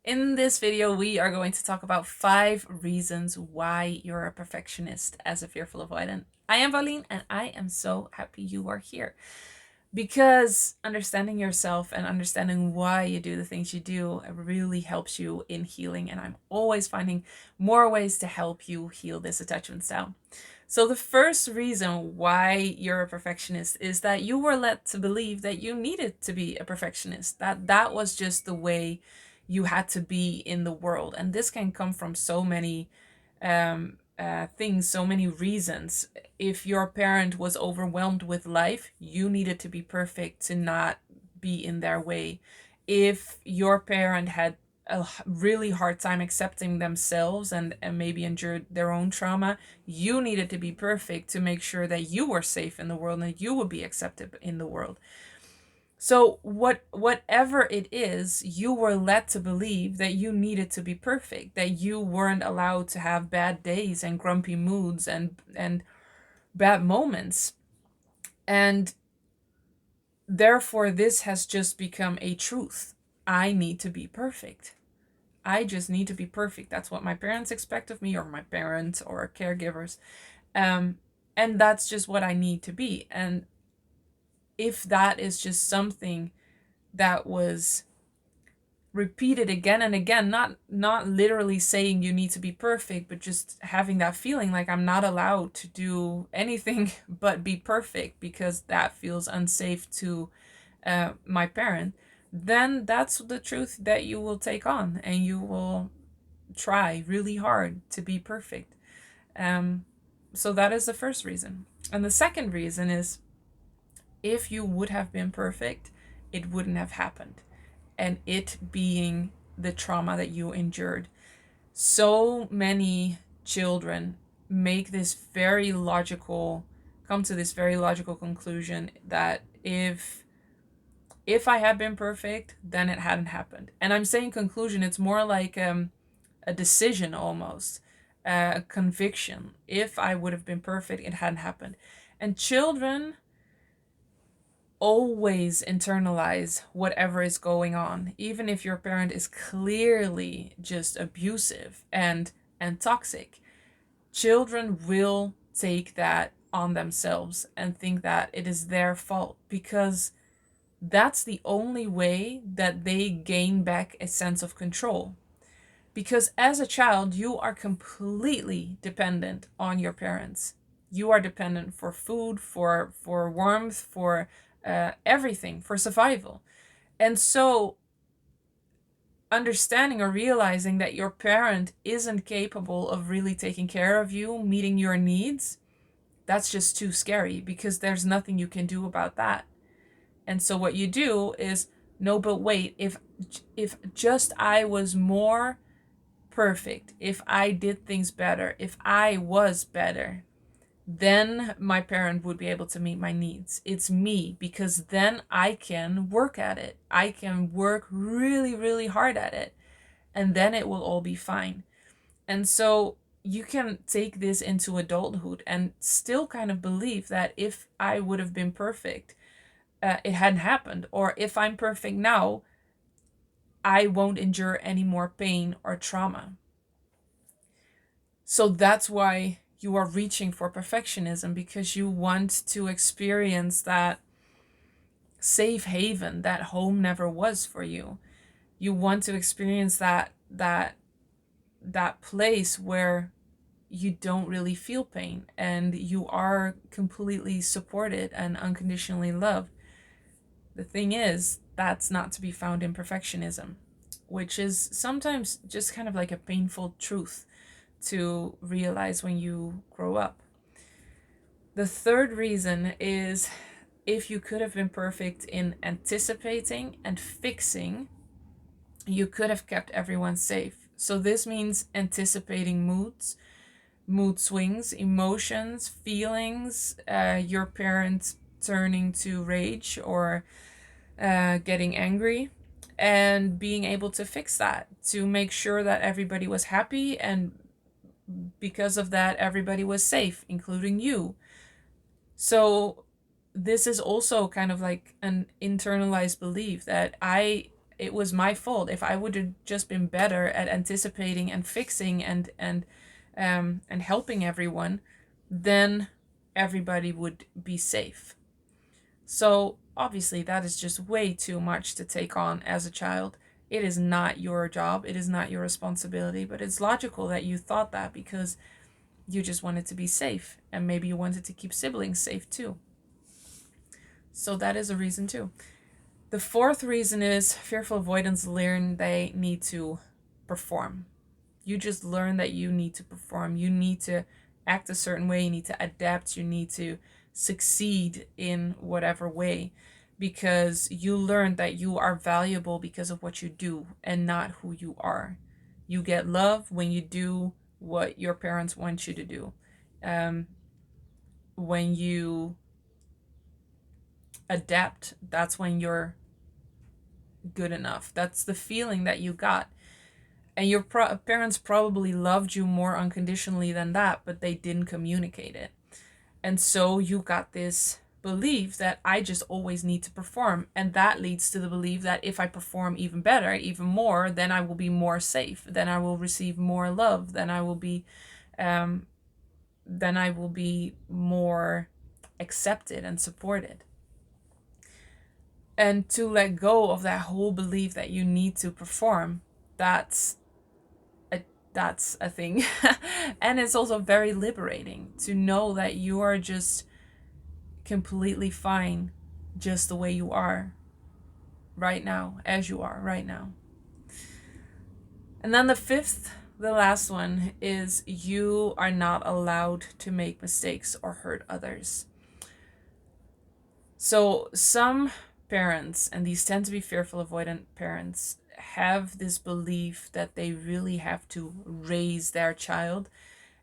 In this video, we are going to talk about 5 reasons why you're a perfectionist as a fearful avoidant. I am Valine, and I am so happy you are here. Because understanding yourself and understanding why you do the things you do really helps you in healing, and I'm always finding more ways to help you heal this attachment style. So the first reason why you're a perfectionist is that you were led to believe that you needed to be a perfectionist, that was just the way you had to be in the world. And this can come from so many things, so many reasons. If your parent was overwhelmed with life, you needed to be perfect to not be in their way. If your parent had a really hard time accepting themselves and maybe endured their own trauma, you needed to be perfect to make sure that you were safe in the world and that you would be accepted in the world. So whatever it is, you were led to believe that you needed to be perfect, that you weren't allowed to have bad days and grumpy moods and bad moments. And therefore this has just become a truth. I need to be perfect. I just need to be perfect. That's what my parents expect of me, or my parents or caregivers. Um, and that's just what I need to be. And if that is just something that was repeated again and again, not literally saying you need to be perfect, but just having that feeling like I'm not allowed to do anything but be perfect because that feels unsafe to my parent, then that's the truth that you will take on, and you will try really hard to be perfect. Um, so that is the first reason. And the second reason is, if you would have been perfect, it wouldn't have happened. And it being the trauma that you endured. So many children make this very logical, come to this very logical conclusion that if I had been perfect, then it hadn't happened. And I'm saying conclusion, it's more like a decision almost, a conviction. If I would have been perfect, it hadn't happened. And children always internalize whatever is going on, even if your parent is clearly just abusive and toxic. Children will take that on themselves and think that it is their fault, because that's the only way that they gain back a sense of control. Because as a child, you are completely dependent on your parents. You are dependent for food, for warmth, for everything, for survival. And so understanding or realizing that your parent isn't capable of really taking care of you, meeting your needs, that's just too scary, because there's nothing you can do about that. And so what you do is, no, but wait, if just I was more perfect, if I did things better, if I was better, then my parent would be able to meet my needs. It's me, because then I can work at it. I can work really, really hard at it, and then it will all be fine. And so you can take this into adulthood and still kind of believe that if I would have been perfect, it hadn't happened. Or if I'm perfect now, I won't endure any more pain or trauma. So that's why you are reaching for perfectionism, because you want to experience that safe haven that home never was for you. You want to experience that place where you don't really feel pain and you are completely supported and unconditionally loved. The thing is, that's not to be found in perfectionism, which is sometimes just kind of like a painful truth to realize when you grow up. The third reason is, if you could have been perfect in anticipating and fixing, you could have kept everyone safe. So this means anticipating moods, mood swings, emotions, feelings, your parents turning to rage or getting angry, and being able to fix that, to make sure that everybody was happy, and because of that, everybody was safe, including you. So this is also kind of like an internalized belief that I it was my fault. If I would have just been better at anticipating and fixing and helping everyone, then everybody would be safe. So obviously that is just way too much to take on as a child. It is not your job, it is not your responsibility, but it's logical that you thought that because you just wanted to be safe, and maybe you wanted to keep siblings safe too. So that is a reason too. The fourth reason is fearful avoidants learn they need to perform. You just learn that you need to perform. You need to act a certain way. You need to adapt. You need to succeed in whatever way, because you learn that you are valuable because of what you do and not who you are. You get love when you do what your parents want you to do. Um, when you adapt, that's when you're good enough. That's the feeling that you got. And your parents probably loved you more unconditionally than that, but they didn't communicate it. And so you got this belief that I just always need to perform. And that leads to the belief that if I perform even better, even more, then I will be more safe. Then I will receive more love. Then I will be more accepted and supported. And to let go of that whole belief that you need to perform, that's a thing. And it's also very liberating to know that you are just completely fine just the way you are right now, as you are right now. And then the fifth, the last one, is you are not allowed to make mistakes or hurt others. So some parents, and these tend to be fearful avoidant parents, have this belief that they really have to raise their child.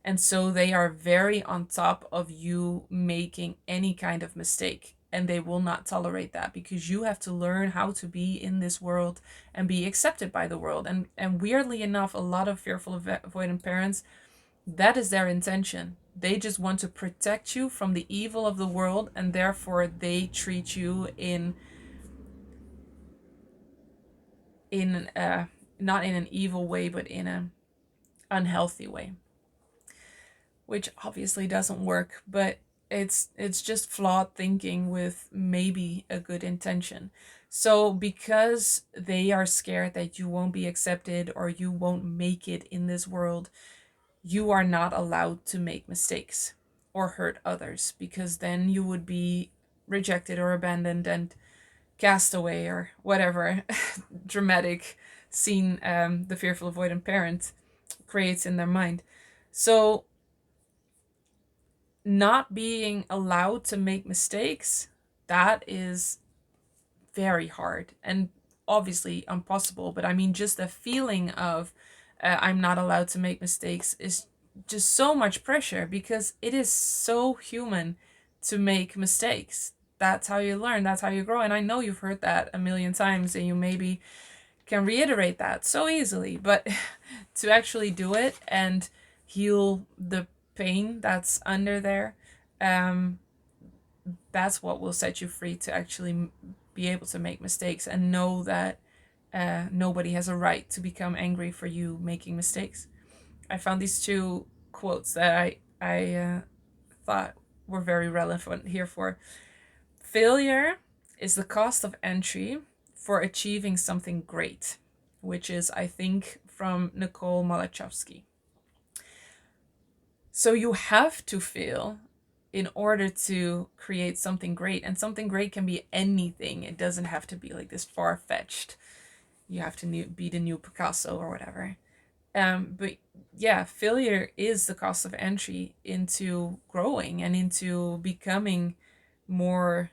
And so they are very on top of you making any kind of mistake. And they will not tolerate that, because you have to learn how to be in this world and be accepted by the world. And weirdly enough, a lot of fearful avoidant parents, that is their intention. They just want to protect you from the evil of the world, and therefore they treat you in not in an evil way, but in an unhealthy way, which obviously doesn't work. But it's just flawed thinking with maybe a good intention. So because they are scared that you won't be accepted or you won't make it in this world, you are not allowed to make mistakes or hurt others, because then you would be rejected or abandoned and cast away or whatever dramatic scene the fearful avoidant parent creates in their mind. So not being allowed to make mistakes, that is very hard and obviously impossible. But I mean, just the feeling of I'm not allowed to make mistakes is just so much pressure, because it is so human to make mistakes. That's how you learn, that's how you grow. And I know you've heard that a million times and you maybe can reiterate that so easily, but to actually do it and heal the pain that's under there, that's what will set you free to actually be able to make mistakes and know that nobody has a right to become angry for you making mistakes. I found these two quotes that I thought were very relevant here for. Failure is the cost of entry for achieving something great, which is, I think, from Nicole Malachowski. So you have to fail in order to create something great. And something great can be anything. It doesn't have to be like this far-fetched. You have to be the new Picasso or whatever. But yeah, failure is the cost of entry into growing and into becoming more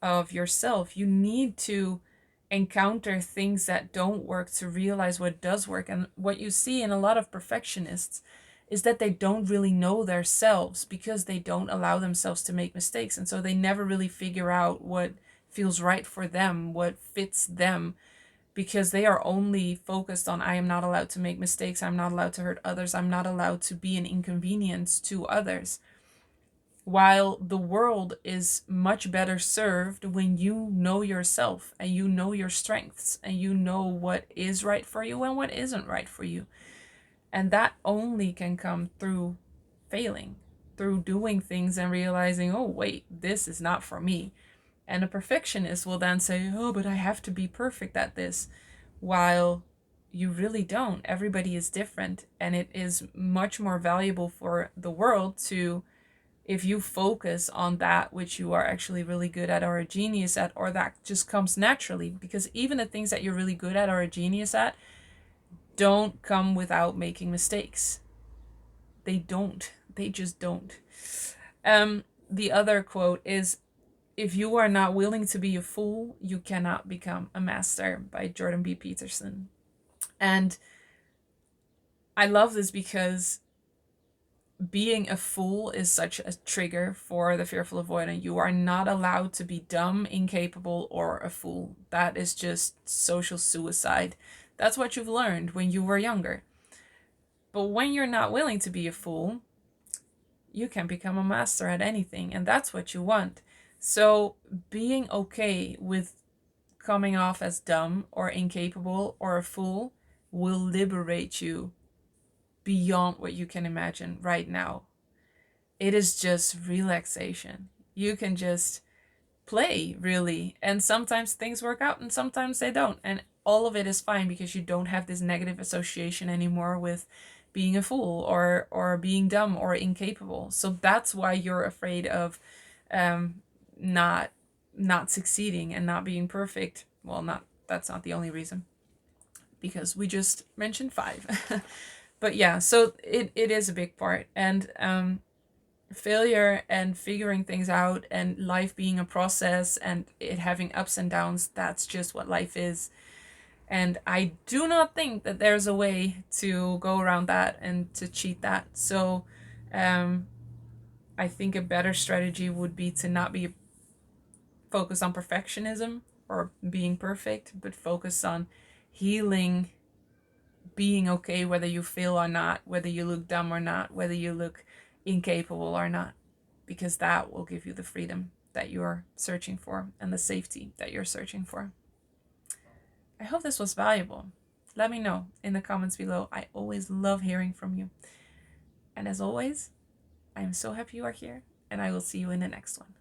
of yourself. You need to encounter things that don't work to realize what does work. And what you see in a lot of perfectionists is that they don't really know themselves, because they don't allow themselves to make mistakes. And so they never really figure out what feels right for them, what fits them, because they are only focused on, I am not allowed to make mistakes, I'm not allowed to hurt others, I'm not allowed to be an inconvenience to others. while the world is much better served when you know yourself and you know your strengths and you know what is right for you and what isn't right for you. And that only can come through failing, through doing things and realizing, oh, wait, this is not for me. And a perfectionist will then say, oh, but I have to be perfect at this, while you really don't. Everybody is different, and it is much more valuable for the world to, if you focus on that which you are actually really good at or a genius at, or that just comes naturally, because even the things that you're really good at or a genius at don't come without making mistakes. They don't. They just don't. The other quote is, if you are not willing to be a fool, you cannot become a master, by Jordan B. Peterson. And I love this because being a fool is such a trigger for the fearful avoidant. You are not allowed to be dumb, incapable, or a fool. That is just social suicide. That's what you've learned when you were younger. But when you're not willing to be a fool, you can become a master at anything, and that's what you want. So being okay with coming off as dumb or incapable or a fool will liberate you beyond what you can imagine right now. It is just relaxation. You can just play, really. And sometimes things work out and sometimes they don't. And all of it is fine because you don't have this negative association anymore with being a fool or being dumb or incapable. So that's why you're afraid of um, not not succeeding and not being perfect. Well, not that's not the only reason, because we just mentioned five. But yeah, so it is a big part. And failure and figuring things out and life being a process and it having ups and downs, that's just what life is. And I do not think that there's a way to go around that and to cheat that. So um, I think a better strategy would be to not be focused on perfectionism or being perfect, but focus on healing, being okay whether you fail or not, whether you look dumb or not, whether you look incapable or not, because that will give you the freedom that you're searching for and the safety that you're searching for. I hope this was valuable. Let me know in the comments below. I always love hearing from you. And as always, I am so happy you are here, and I will see you in the next one.